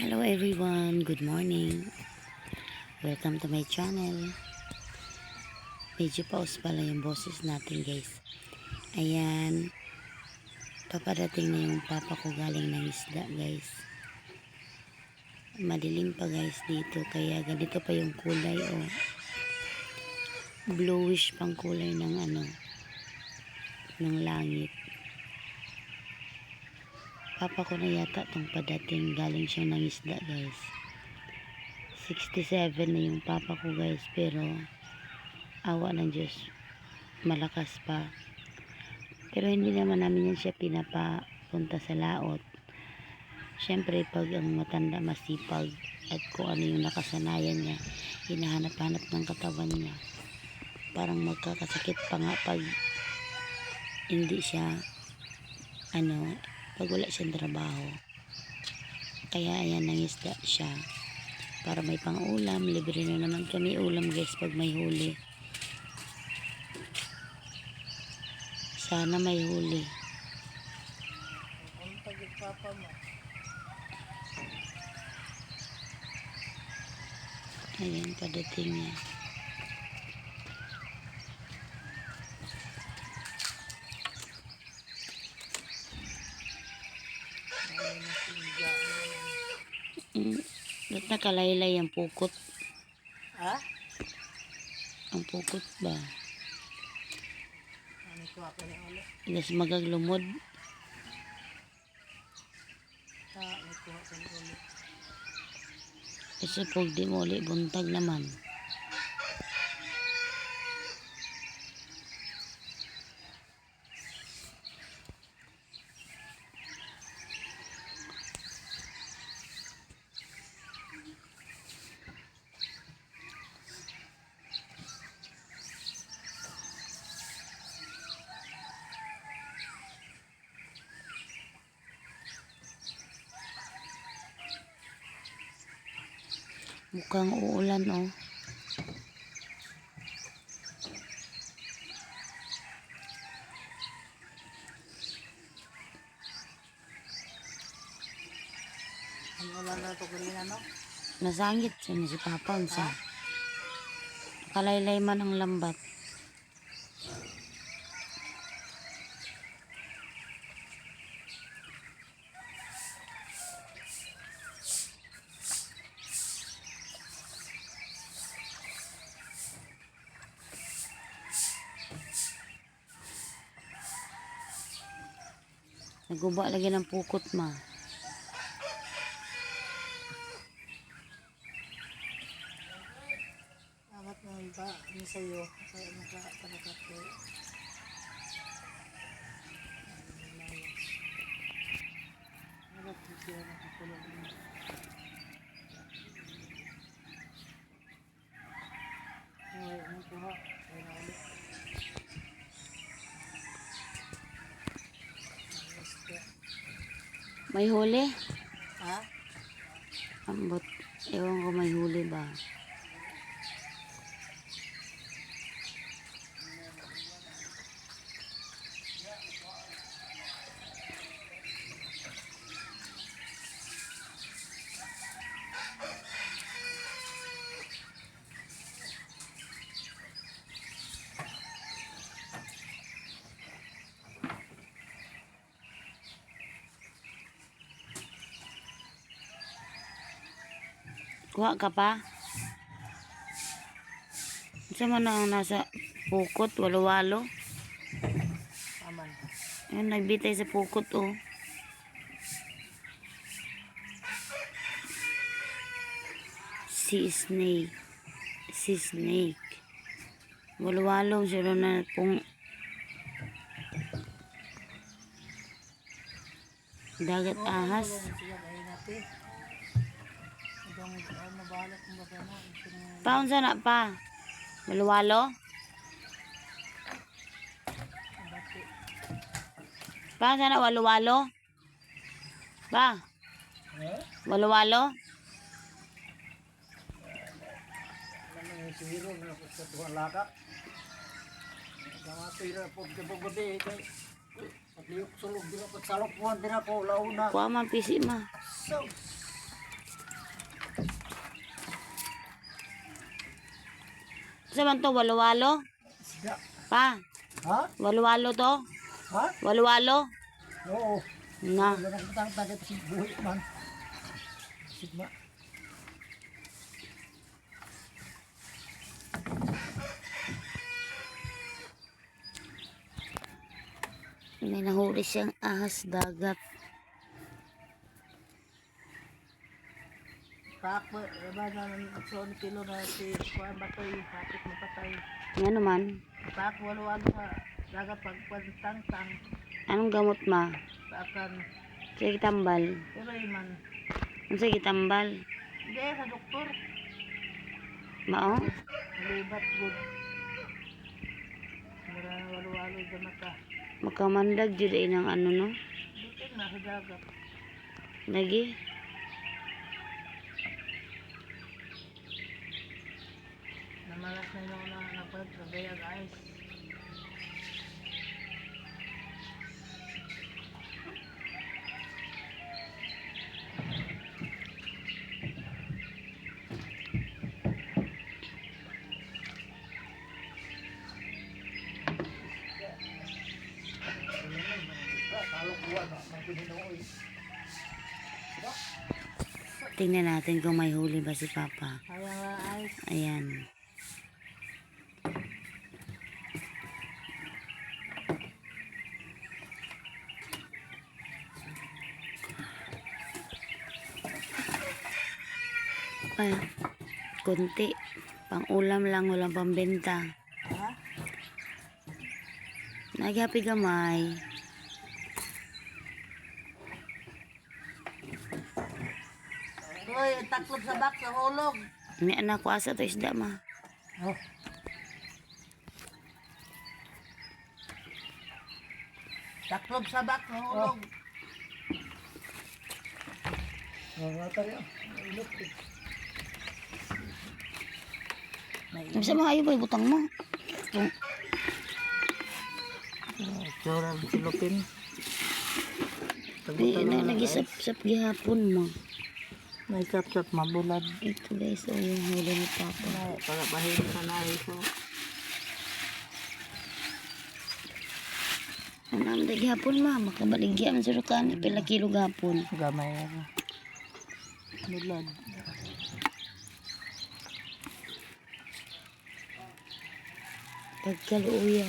Hello everyone, good morning. Welcome to my channel. Medyo pause pala yung boses natin guys. Ayan, paparating na yung papa ko galing ng isda guys. Madilim pa guys dito kaya ganito pa yung kulay bluish pang kulay ng langit. Papa ko na yata tong padating, galing siya ng isda guys. 67 na yung papa ko guys, pero awa ng Diyos, malakas pa. Pero hindi naman namin yan siya pinapapunta sa laot. Siyempre pag ang matanda masipag at kung ano yung nakasanayan niya, hinahanap-hanap ng katawan niya. Parang magkakasakit pa nga pag hindi siya pag wala siyang trabaho. Kaya ayan, nangisda siya para may pang ulam. Libre na naman kami ulam guys pag may huli. Sana may huli. Ang pagpapa mo. Ayan, padating niya. Ba't nakalaylay ang pukot? Ha? Ang pukot ba? Ano ko ako ni ulit? Ilas magaglumod. Ano ko ako ni ulit? Kasi pag di mo ulit buntag naman. Mukhang uulan Ano ulan na ito kanina, no? Nasangit siya ni si Papa unsa. Nakalaylay man ang lambat. Naguba lagi ng pukot ma. Amat na ba? Ano sa'yo? Kaya nakapalakato. Amat na siya nakakulong mo. Ay, ano ko ha? Ay, na ulit. May huli? Ha? Ambot. Ewan ko may huli ba? Kuha ka pa? Isa man ang nasa pukot, walo-walo. Aman. Ayan, nagbitay sa pukot Si snake. Si snake. Walo-walo siya na dagat ahas. Siya kayo natin. Ibang nabalak kung baka na. Paon sana pa? Walo-walo? Paon sana walo-walo? Ba? Walo-walo? Ano yung sihiro na sa tuwang laka? Mga tira po kapagod Pagliyok sulog din ako, salok mo din ako, launa. Kuha man pisi ma. So, Sa man to, walo-walo? Isda. Pa, Ha? walo-walo to? Ha? Walo-walo? Oo. Na. Ganang patang tagat si buhi man. Sigma. May nahuli siyang ahas dagat. Pak, ba na so ni kilo na si kuan batoy, hapit mapatay. Nga naman, Pak, walo-walo sa dagat pagpantang-tang. anong gamot ma? Sa akan. Sige tambal. Pero man. Ano sige tambal? Hindi, sa doktor. Mao? Libat good. Mara walo-walo sa mata. Makamandag jud ay ng ano no? Dito na sa dagat. Lagi? Namalas na yun na napad sa gaya guys. Tingnan natin kung may huli ba si Papa. Sayang lang guys. Ayan. Ay, konti. Pang ulam lang, walang pambenta. Ha? Naghapi gamay. Uy, taklob sa bak sa hulog. May anak ko asa to isda ma. Oh. Taklob sa bak sa hulog. Bisa mga ayo ba butang mo? Jorang silupin. Di na nagisap-sap gihapon mo. May sap-sap mabulad. Ito guys, oh, yung huli ni Papa. Pagapahin sa nari ko. Ang naman gihapon ma, makabaligya man sa rukan, pila kilo gapon. Gamay ako. Bulad. Pagkaluya.